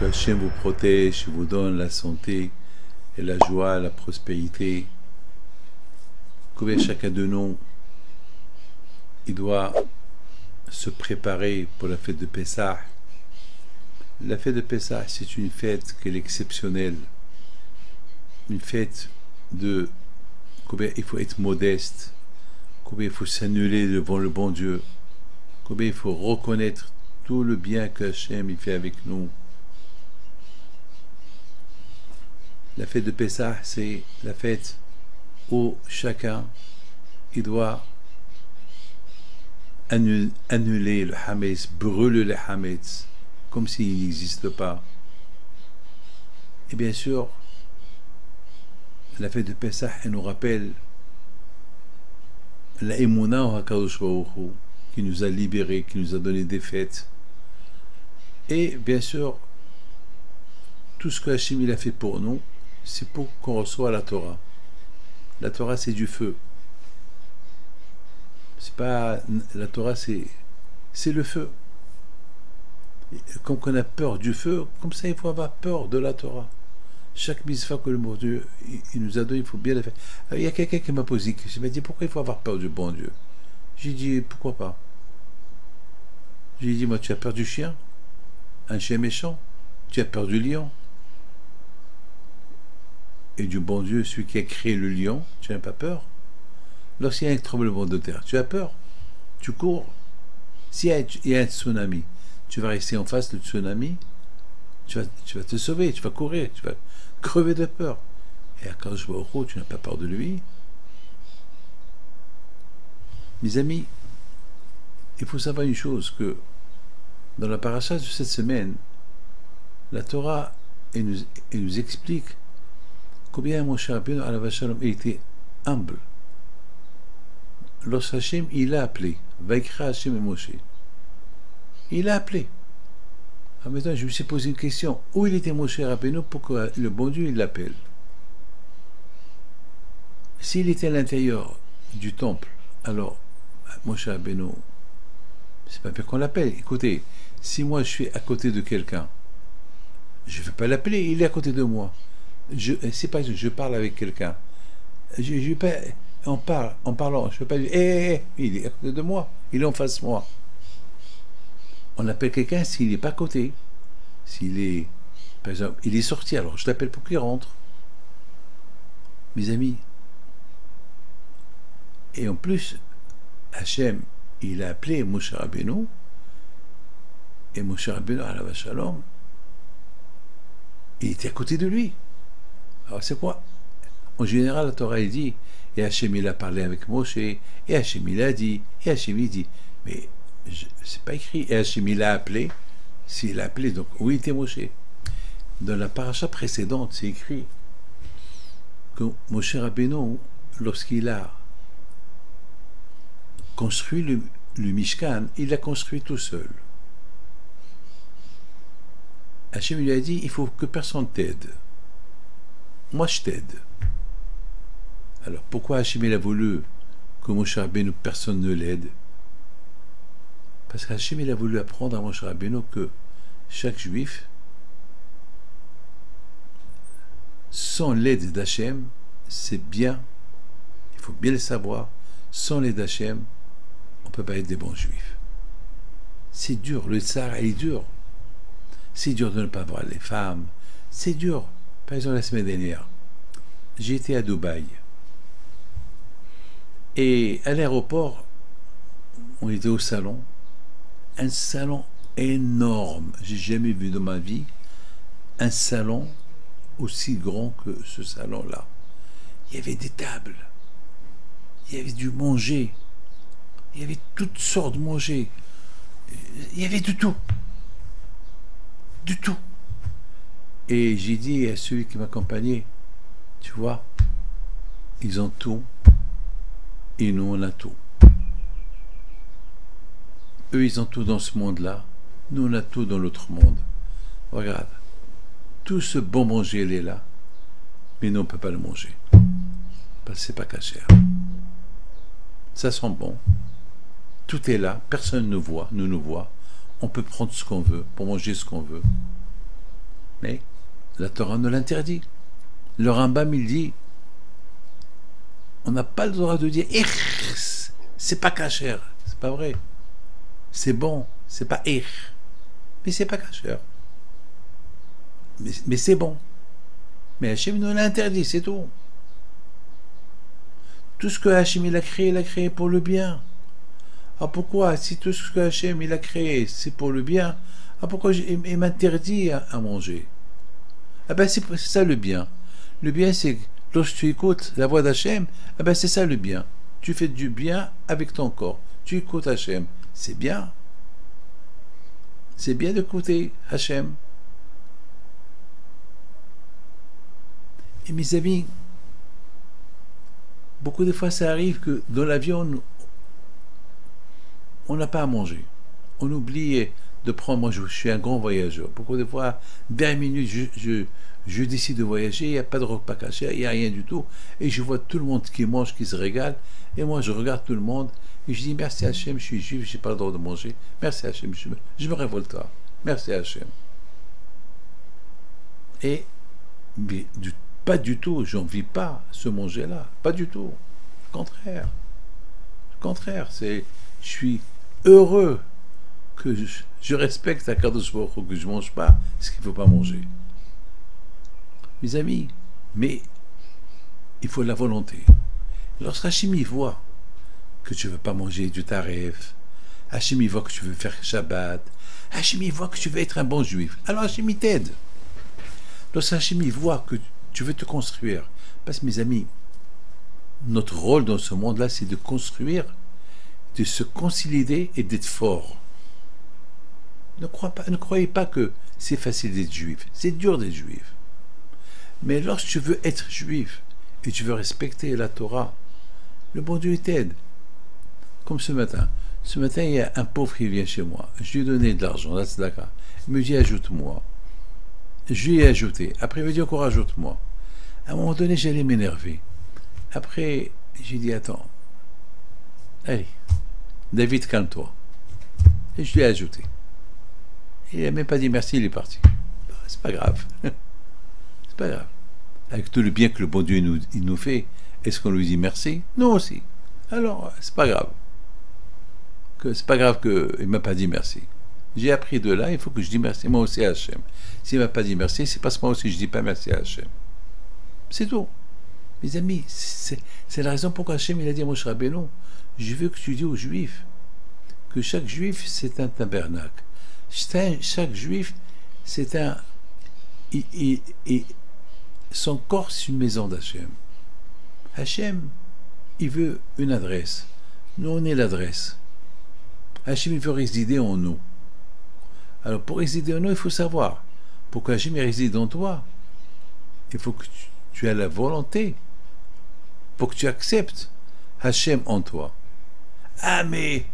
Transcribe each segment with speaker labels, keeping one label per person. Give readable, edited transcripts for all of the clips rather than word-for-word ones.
Speaker 1: que Hachem vous protège, vous donne la santé et la joie, la prospérité. Que chacun de nous, il doit se préparer pour la fête de Pessah. La fête de Pessah, c'est une fête qui est exceptionnelle. Une fête de combien il faut être modeste, combien il faut s'annuler devant le bon Dieu, combien il faut reconnaître tout le bien que Hachem il fait avec nous. La fête de Pessah, c'est la fête où chacun il doit annuler le Hametz, brûler le Hametz, comme s'il n'existe pas. Et bien sûr, la fête de Pessah, elle nous rappelle la Emouna au Hakadosh Baruch Hu, qui nous a libérés, qui nous a donné des fêtes. Et bien sûr, tout ce que Hachem il a fait pour nous, c'est pour qu'on reçoive la Torah. La Torah, c'est du feu. C'est pas la Torah, c'est le feu. Comme on a peur du feu, comme ça il faut avoir peur de la Torah. Chaque mitzvah que le bon Dieu il nous a donné, il faut bien la faire. Alors, il y a quelqu'un qui m'a posé une question, il m'a dit pourquoi il faut avoir peur du bon Dieu. J'ai dit pourquoi pas. J'ai dit moi tu as peur du chien, un chien méchant, tu as peur du lion. Et du bon Dieu, celui qui a créé le lion, tu n'as pas peur. Lorsqu'il y a un tremblement de terre, tu as peur, tu cours. S'il y a un tsunami, tu vas rester en face du tsunami, tu vas te sauver, tu vas courir, tu vas crever de peur. Et à Kadosh Baruch Hu, tu n'as pas peur de lui. Mes amis, il faut savoir une chose, que dans la paracha de cette semaine, la Torah elle nous explique combien Moshe Rabbeinu alav shalom était humble. Lorsque Hachem il a appelé, Vaikra Hachem et Moshe, il a appelé. Alors maintenant, je me suis posé une question. Où il était Moshe Rabbeinu pour que le bon Dieu il l'appelle? S'il était à l'intérieur du temple, alors Moshe Rabbeinu, c'est pas bien qu'on l'appelle. Écoutez, si moi je suis à côté de quelqu'un, je ne vais pas l'appeler, il est à côté de moi. C'est pas que je parle avec quelqu'un. En parlant, je ne vais pas dire il est à côté de moi, il est en face de moi. On appelle quelqu'un s'il n'est pas à côté. S'il est, par exemple, il est sorti, alors je l'appelle pour qu'il rentre. Mes amis. Et en plus, Hachem, il a appelé Moshe Rabbeinu, et Moshe Rabbeinu, alav shalom, il était à côté de lui. Alors c'est quoi? En général, la Torah, il dit, et Hachem, il a parlé avec Moshe, et Hachem, il a dit, et Hachem, il dit. Mais c'est pas écrit, et Hachem, il a appelé. S'il a appelé, donc où était Moshe? Dans la paracha précédente, c'est écrit que Moshe Rabbeinu, lorsqu'il a construit le Mishkan, il l'a construit tout seul. Hachem lui a dit, il faut que personne t'aide. Moi, je t'aide. Alors, pourquoi Hachem il a voulu que Moshe Rabbeinu, personne ne l'aide? Parce qu'Hachem il a voulu apprendre à Moshe Rabbeinu que chaque juif, sans l'aide d'Hachem, c'est bien, il faut bien le savoir, sans l'aide d'Hachem, on ne peut pas être des bons juifs. C'est dur, le tsar il est dur. C'est dur de ne pas voir les femmes, c'est dur. Par exemple, la semaine dernière, j'ai été à Dubaï. Et à l'aéroport, on était au salon, un salon énorme. J'ai jamais vu de ma vie un salon aussi grand que ce salon-là. Il y avait des tables, il y avait du manger, il y avait toutes sortes de manger, il y avait du tout. Du tout. Et j'ai dit à celui qui m'accompagnait, tu vois, ils ont tout, et nous on a tout. Eux ils ont tout dans ce monde-là, nous on a tout dans l'autre monde. Regarde, tout ce bon manger il est là, mais nous on ne peut pas le manger, parce que c'est pas cachère. Ça sent bon, tout est là, personne ne voit, nous nous voit, on peut prendre ce qu'on veut, pour manger ce qu'on veut. Mais la Torah nous l'interdit. Le Rambam, il dit, on n'a pas le droit de dire c'est pas kasher. C'est pas vrai. C'est bon, c'est pas mais c'est pas kasher. Mais c'est bon. Mais Hachem nous l'a interdit, c'est tout. Tout ce que Hachem il a créé pour le bien. Ah pourquoi, si tout ce que Hachem il a créé, c'est pour le bien, ah pourquoi il m'interdit à manger? Ah ben c'est ça le bien. Le bien c'est que lorsque tu écoutes la voix d'Hachem, ah ben c'est ça le bien. Tu fais du bien avec ton corps. Tu écoutes Hachem. C'est bien. C'est bien d'écouter Hachem. Et mes amis, beaucoup de fois ça arrive que dans l'avion, on n'a pas à manger. On oublie de prendre, moi je suis un grand voyageur. Beaucoup de fois, dernière minute, je décide de voyager, il n'y a pas de repas caché, il n'y a rien du tout. Et je vois tout le monde qui mange, qui se régale. Et moi je regarde tout le monde et je dis merci Hachem, je suis juif, je n'ai pas le droit de manger. Merci Hachem, je me révolte là. Merci Hachem. Et pas du tout, j'en vis pas ce manger-là. Pas du tout. Au contraire. Au contraire, je suis heureux que je respecte la Kadosh Baruch Hu, que je ne mange pas ce qu'il ne faut pas manger. Mes amis, mais il faut la volonté. Lorsque Hachem voit que tu ne veux pas manger du taref, Hachem voit que tu veux faire Shabbat, Hachem voit que tu veux être un bon juif, alors Hachem t'aide. Lorsque Hachem voit que tu veux te construire, parce que mes amis, notre rôle dans ce monde-là, c'est de construire, de se consolider et d'être fort. Ne croyez pas que c'est facile d'être juif, c'est dur d'être juif. Mais lorsque tu veux être juif et tu veux respecter la Torah, le bon Dieu t'aide. Comme ce matin. Ce matin, il y a un pauvre qui vient chez moi. Je lui ai donné de l'argent, la tzedaka. Il me dit ajoute-moi. Je lui ai ajouté. Après, il me dit encore ajoute-moi. À un moment donné, j'allais m'énerver. Après, j'ai dit attends. Allez, David, calme-toi. Et je lui ai ajouté. Il n'a même pas dit merci, il est parti. C'est pas grave. C'est pas grave. Avec tout le bien que le bon Dieu il nous fait, est-ce qu'on lui dit merci? Non aussi. Alors, c'est pas grave. C'est pas grave qu'il ne m'a pas dit merci. J'ai appris de là, il faut que je dise merci moi aussi à Hachem. S'il ne m'a pas dit merci, c'est parce que moi aussi je ne dis pas merci à Hachem. C'est tout. Mes amis, c'est la raison pourquoi Hachem il a dit à Moshe Rabbeinu, je veux que tu dis aux Juifs que chaque Juif c'est un tabernacle. Chaque Juif c'est un... son corps c'est une maison d'Hachem. Hachem, il veut une adresse. Nous on est l'adresse. Hachem il veut résider en nous. Alors pour résider en nous, il faut savoir. Pour qu'Hachem réside en toi, il faut que tu aies la volonté. Pour que tu acceptes Hachem en toi. Ah mais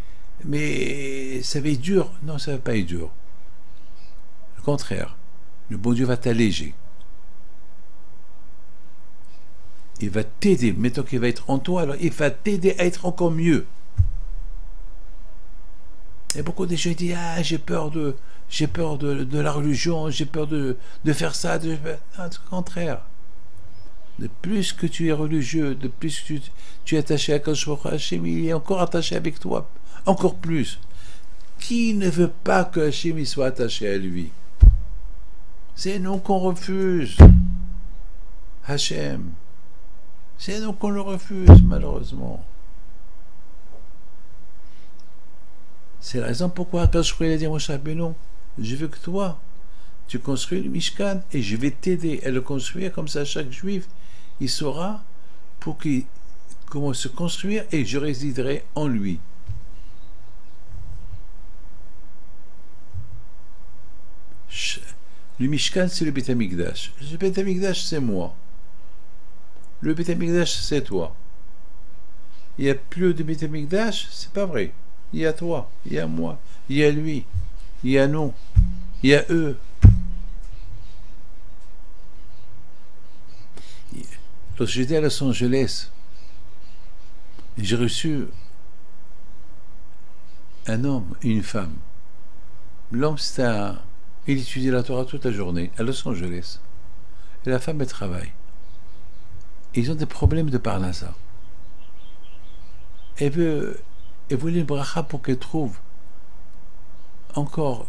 Speaker 1: ça va être dur. Non, ça ne va pas être dur. Au contraire, le bon Dieu va t'alléger. Il va t'aider. Mettons qu'il va être en toi, alors il va t'aider à être encore mieux. Et beaucoup de gens disent ah j'ai peur de la religion, j'ai peur de faire ça. Non, c'est le contraire. De plus que tu es religieux, de plus que tu es attaché à Kadosh Baruch Hu, Hachem il est encore attaché avec toi, encore plus. Qui ne veut pas que Hachem soit attaché à lui? C'est nous qu'on refuse. Hachem. C'est nous qu'on le refuse, malheureusement. C'est la raison pourquoi quand je prie dire Moshe Rabbeinu, je veux que toi, tu construis le Mishkan et je vais t'aider à le construire, comme ça chaque juif, il saura comment se construire et je résiderai en lui. Le Mishkan, c'est le Beit HaMikdash. Le Beit HaMikdash, c'est moi. Le Beit HaMikdash, c'est toi. Il n'y a plus de Beit HaMikdash, c'est pas vrai. Il y a toi, il y a moi, il y a lui, il y a nous, il y a eux. Lorsque j'étais à Los Angeles, j'ai reçu un homme et une femme. L'homme, c'était Il étudie la Torah toute la journée à Los Angeles. Et la femme, elle travaille. Ils ont des problèmes de parnassa. Elle voulait une bracha pour qu'elle trouve encore,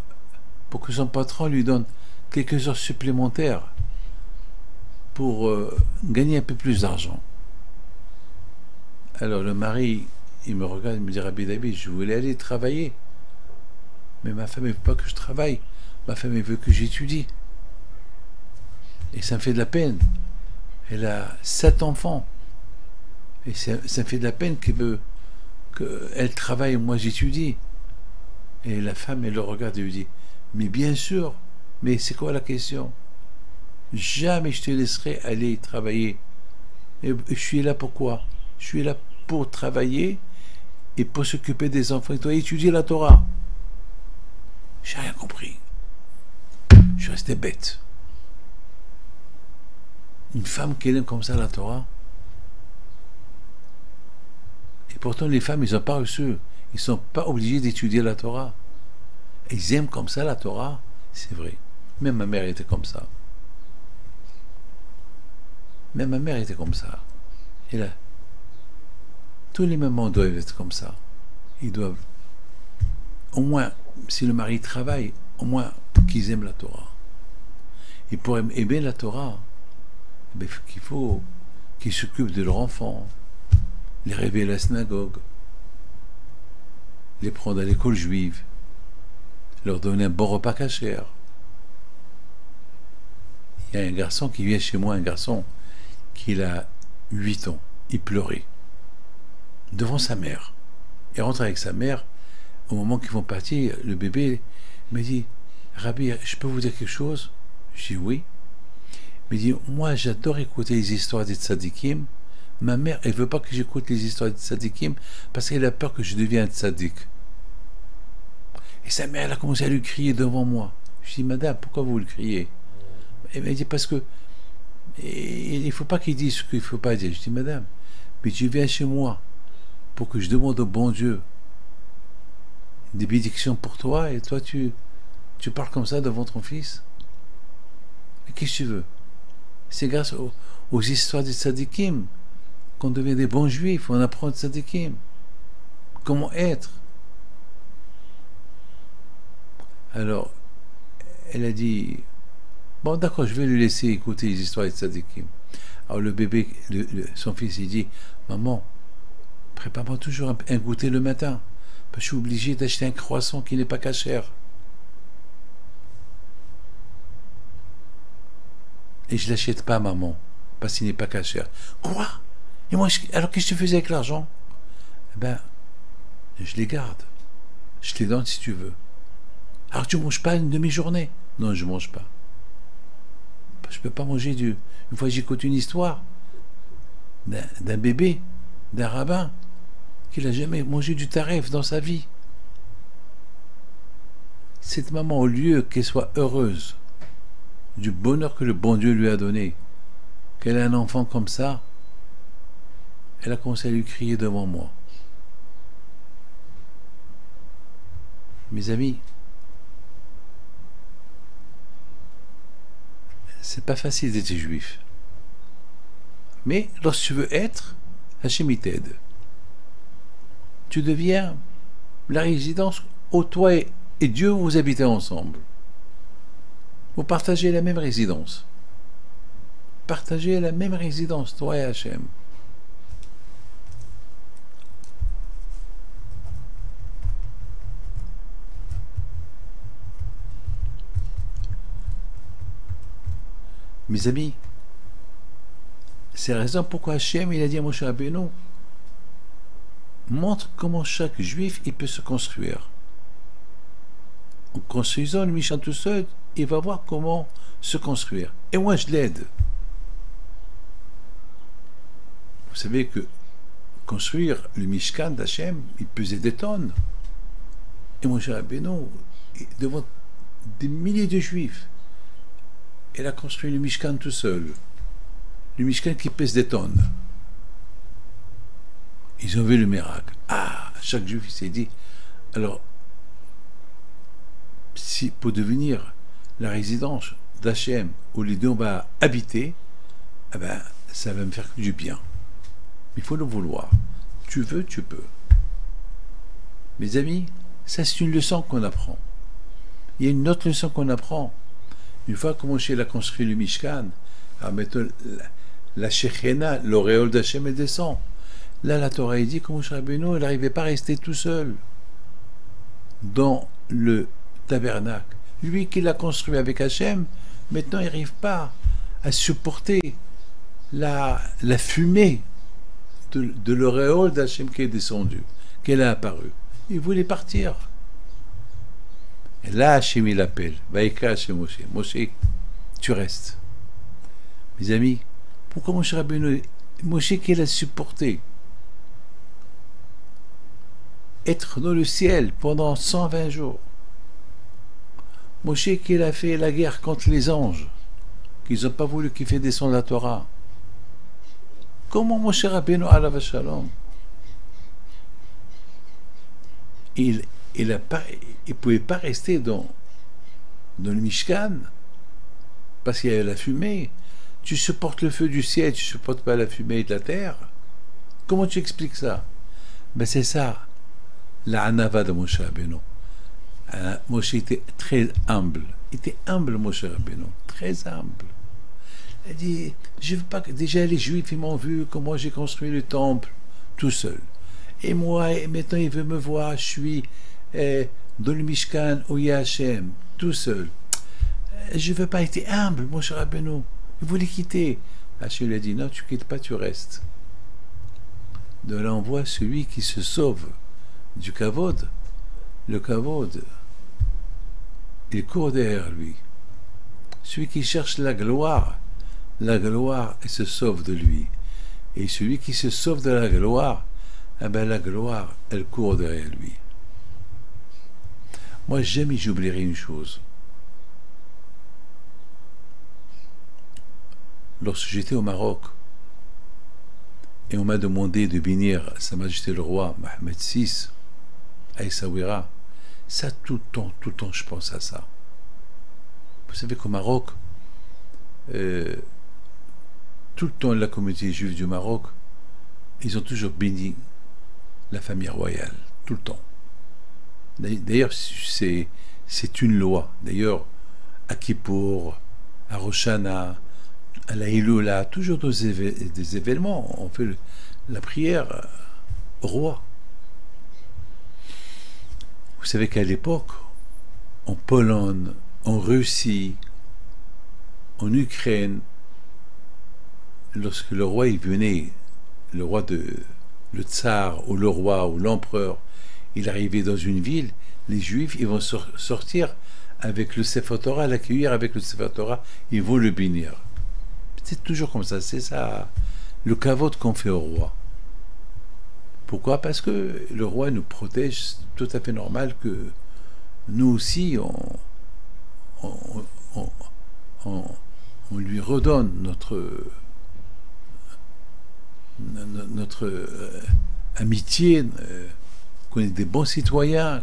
Speaker 1: pour que son patron lui donne quelques heures supplémentaires pour gagner un peu plus d'argent. Alors le mari, il me regarde, il me dit, Rabbi David, je voulais aller travailler. Mais ma femme ne veut pas que je travaille. Ma femme elle veut que j'étudie. Et ça me fait de la peine. Elle a 7 enfants. Et ça me fait de la peine qu'elle travaille et moi j'étudie. Et la femme, elle le regarde et lui dit, mais bien sûr, mais c'est quoi la question? Jamais je te laisserai aller travailler. Et je suis là pour quoi? Je suis là pour travailler et pour s'occuper des enfants. Et toi, étudier la Torah. J'ai rien compris. Je suis resté bête. Une femme qui aime comme ça la Torah. Et pourtant, les femmes, ils n'ont pas reçu. Ils ne sont pas obligés d'étudier la Torah. Et ils aiment comme ça la Torah. C'est vrai. Même ma mère était comme ça. Même ma mère était comme ça. Et là, tous les mamans doivent être comme ça. Ils doivent, au moins, si le mari travaille, au moins qu'ils aiment la Torah. Et pour aimer la Torah, il faut qu'ils s'occupent de leurs enfants, les réveiller à la synagogue, les prendre à l'école juive, leur donner un bon repas kasher. Il y a un garçon qui vient chez moi, un garçon qui a 8 ans, il pleurait devant sa mère. Il rentre avec sa mère. Au moment qu'ils vont partir, le bébé me dit, Rabbi, je peux vous dire quelque chose? Je dis oui. Il me dit, moi j'adore écouter les histoires des tzadikim. Ma mère, elle veut pas que j'écoute les histoires des tzadikim parce qu'elle a peur que je devienne un tzadik. Et sa mère, elle a commencé à lui crier devant moi. Je dis, madame, pourquoi vous le criez? Elle m'a dit, parce que il ne faut pas qu'il dise ce qu'il ne faut pas dire. Je dis, madame, mais tu viens chez moi pour que je demande au bon Dieu des bénédictions pour toi, et toi tu parles comme ça devant ton fils? Et qu'est-ce que tu veux? C'est grâce aux histoires des tzadikim qu'on devient des bons juifs, on apprend des tzadikim. Comment être? Alors, elle a dit, bon d'accord, je vais lui laisser écouter les histoires des tzadikim. Alors le bébé, son fils, il dit, maman, prépare-moi toujours un goûter le matin. Parce que je suis obligé d'acheter un croissant qui n'est pas kasher. Et je ne l'achète pas, maman, parce qu'il n'est pas kasher. Quoi? Et moi, alors qu'est-ce que tu faisais avec l'argent? Eh ben, je les garde. Je te les donne si tu veux. Alors tu ne manges pas une demi-journée? Non, je ne mange pas. Je ne peux pas manger Une fois, j'écoute une histoire d'un bébé, d'un rabbin, qu'il n'a jamais mangé du taref dans sa vie. Cette maman, au lieu qu'elle soit heureuse du bonheur que le bon Dieu lui a donné, qu'elle a un enfant comme ça, elle a commencé à lui crier devant moi. Mes amis, c'est pas facile d'être juif. Mais lorsque tu veux être, Hachem il t'aide. Tu deviens la résidence où toi et Dieu vous habitez ensemble. Vous partagez la même résidence. Partagez la même résidence, toi et Hachem. Mes amis, c'est la raison pourquoi Hachem il a dit à Moshe Rabbeinu, montre comment chaque juif il peut se construire. En construisant le Mishkan tout seul, il va voir comment se construire. Et moi je l'aide. Vous savez que construire le Mishkan d'Hachem, il pesait des tonnes. Et Moshe Rabbeinu, devant des milliers de juifs, il a construit le Mishkan tout seul. Le Mishkan qui pèse des tonnes. Ils ont vu le miracle. Ah, chaque juif il s'est dit, alors, si pour devenir la résidence d'Hachem, où les deux on va habiter, eh ben, ça va me faire du bien. Il faut le vouloir. Tu veux, tu peux. Mes amis, ça c'est une leçon qu'on apprend. Il y a une autre leçon qu'on apprend. Une fois que Moshe a construit le Mishkan, alors maintenant, la Shekhinah, l'auréole d'Hachem, elle descend. Là, la Torah dit que Moshe Rabbeinu, il n'arrivait pas à rester tout seul dans le tabernacle. Lui qui l'a construit avec Hachem, maintenant il n'arrive pas à supporter la fumée de l'auréole d'Hachem qui est descendue, qu'elle a apparu. Il voulait partir. Et là, Hachem il appelle. Vaïka Hachem Moshe. Moshe, tu restes. Mes amis, pourquoi Moshe Rabbeinu, Moshe qu'il a supporté être dans le ciel pendant 120 jours. Moshe qu'il a fait la guerre contre les anges, qu'ils n'ont pas voulu qu'il fait descendre la Torah. Comment Moshe Rabbeinu alav shalom, il pouvait pas rester dans le Mishkan parce qu'il y avait la fumée. Tu supportes le feu du ciel, tu supportes pas la fumée de la terre. Comment tu expliques ça? Ben c'est ça, la anava de Moshe Rabbeinu. Moshe était très humble. Il était humble, Moshe Rabbeinu, très humble. Il a dit, je veux pas que déjà les Juifs ils m'ont vu comment j'ai construit le temple tout seul. Et moi, maintenant ils veulent me voir, je suis dans le Mishkan où il y a Hachem, tout seul. Je veux pas être humble, Moshe Rabbeinu. Il voulait quitter. Hachem lui a dit, non, tu quittes pas, tu restes. De là on voit celui qui se sauve du kavod. Le kavod, il court derrière lui. Celui qui cherche la gloire, elle se sauve de lui. Et celui qui se sauve de la gloire, eh ben la gloire, elle court derrière lui. Moi, jamais j'oublierai une chose. Lorsque j'étais au Maroc, et on m'a demandé de bénir Sa Majesté le Roi Mohammed VI à Essaouira, ça tout le temps, je pense à ça. Vous savez qu'au Maroc, tout le temps, la communauté juive du Maroc, ils ont toujours béni la famille royale, tout le temps. D'ailleurs, c'est une loi. D'ailleurs, à Kippour, à Rosh Hashanah, à la Iloula, toujours des événements, on fait la prière au roi. Vous savez qu'à l'époque, en Pologne, en Russie, en Ukraine, lorsque le roi il venait, le tsar ou le roi ou l'empereur, il arrivait dans une ville, les Juifs ils vont sortir avec le Sefer Torah, l'accueillir avec le Sefer Torah, ils vont le bénir. C'est toujours comme ça, c'est ça le kavod qu'on fait au roi. Pourquoi? Parce que le roi nous protège, c'est tout à fait normal que nous aussi on lui redonne notre amitié, qu'on est des bons citoyens,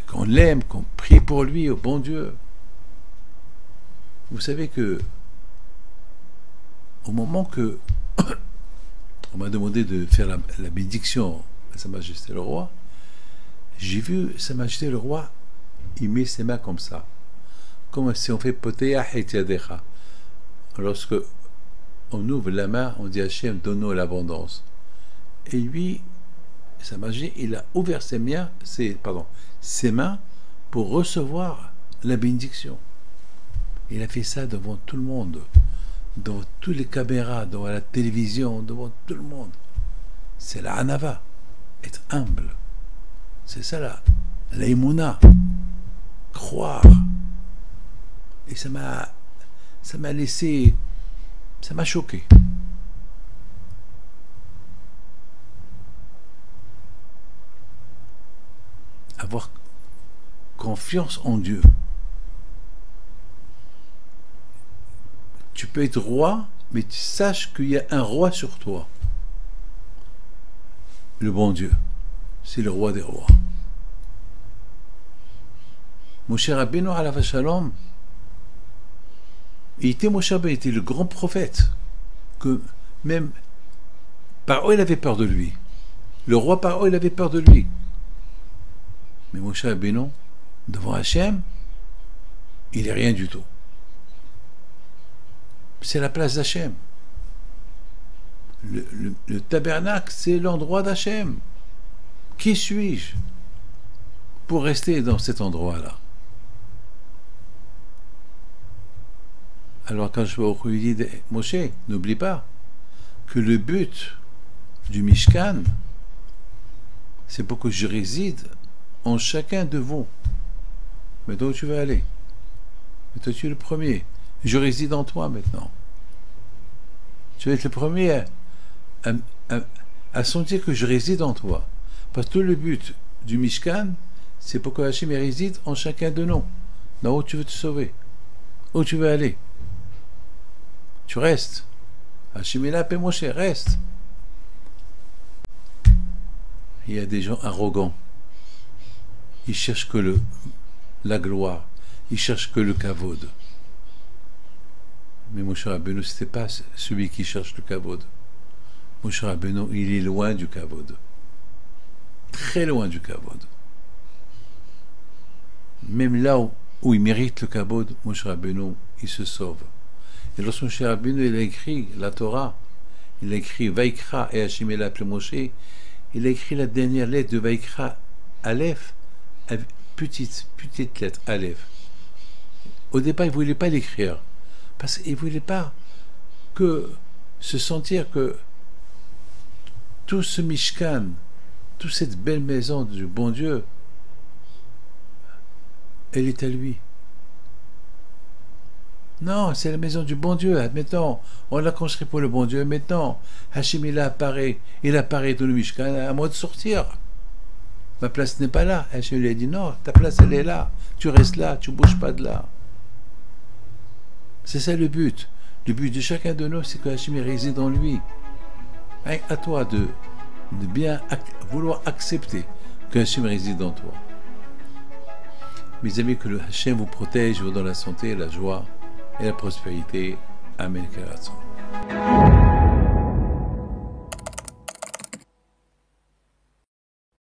Speaker 1: qu'on l'aime, qu'on prie pour lui, au bon Dieu. Vous savez que au moment que on m'a demandé de faire la bénédiction à Sa Majesté le Roi, j'ai vu Sa Majesté le Roi, il met ses mains comme ça, comme si on fait Poteah et Yadecha. Lorsque on ouvre la main, on dit Hachem, donne-nous l'abondance. Et lui, Sa Majesté, il a ouvert ses mains pour recevoir la bénédiction. Il a fait ça devant tout le monde, devant toutes les caméras, devant la télévision, devant tout le monde. C'est la anava, être humble. C'est ça là, la imuna, croire. Et ça m'a laissé, ça m'a choqué. Avoir confiance en Dieu. Tu peux être roi, mais tu saches qu'il y a un roi sur toi. Le bon Dieu, c'est le roi des rois. Moshe Rabbeinu alav shalom, Moshe Rabbeinu était le grand prophète, que même Paro il avait peur de lui. Le roi Paro il avait peur de lui. Mais Moshe Rabbeinu, devant Hachem, il est rien du tout. C'est la place d'Hachem. Le tabernacle, c'est l'endroit d'Hachem. Qui suis-je pour rester dans cet endroit-là? Alors quand je vois au dit Moshe, n'oublie pas que le but du Mishkan, c'est pour que je réside en chacun de vous. Mais où tu veux aller? Mais toi tu es le premier. Je réside en toi maintenant. Tu vas être le premier à sentir que je réside en toi. Parce que tout le but du Mishkan, c'est pour que Hachem réside en chacun de nous. Dans où tu veux te sauver. Où tu veux aller. Tu restes. Hachem est là, paix Moshe, reste. Il y a des gens arrogants. Ils cherchent que la gloire. Ils cherchent que le kavod. Mais Moshe Rabbeinu, ce n'était pas celui qui cherche le kavod. Moshe Rabbeinu, il est loin du kavod. Très loin du kavod. Même là où il mérite le kavod, Moshe Rabbeinu, il se sauve. Et lorsque Moshe Rabbeinu, il a écrit la Torah, il a écrit Vaikra et Hachem l'a appelé Moshe, il a écrit la dernière lettre de Vaikra, Aleph, petite lettre, Aleph. Au départ, il ne voulait pas l'écrire, parce qu'il ne voulait pas se sentir que tout ce Mishkan, toute cette belle maison du bon Dieu, elle est à lui. Non, c'est la maison du bon Dieu. Admettons, on l'a construit pour le bon Dieu. Maintenant, Hachem, il apparaît dans le Mishkan, à moi de sortir. Ma place n'est pas là. Hachem lui a dit, non, ta place, elle est là. Tu restes là, tu ne bouges pas de là. C'est ça le but. Le but de chacun de nous, c'est que Hachem réside en lui. À toi de bien vouloir accepter que Hachem réside en toi. Mes amis, que le Hachem vous protège, vous donne la santé, la joie et la prospérité. Amen.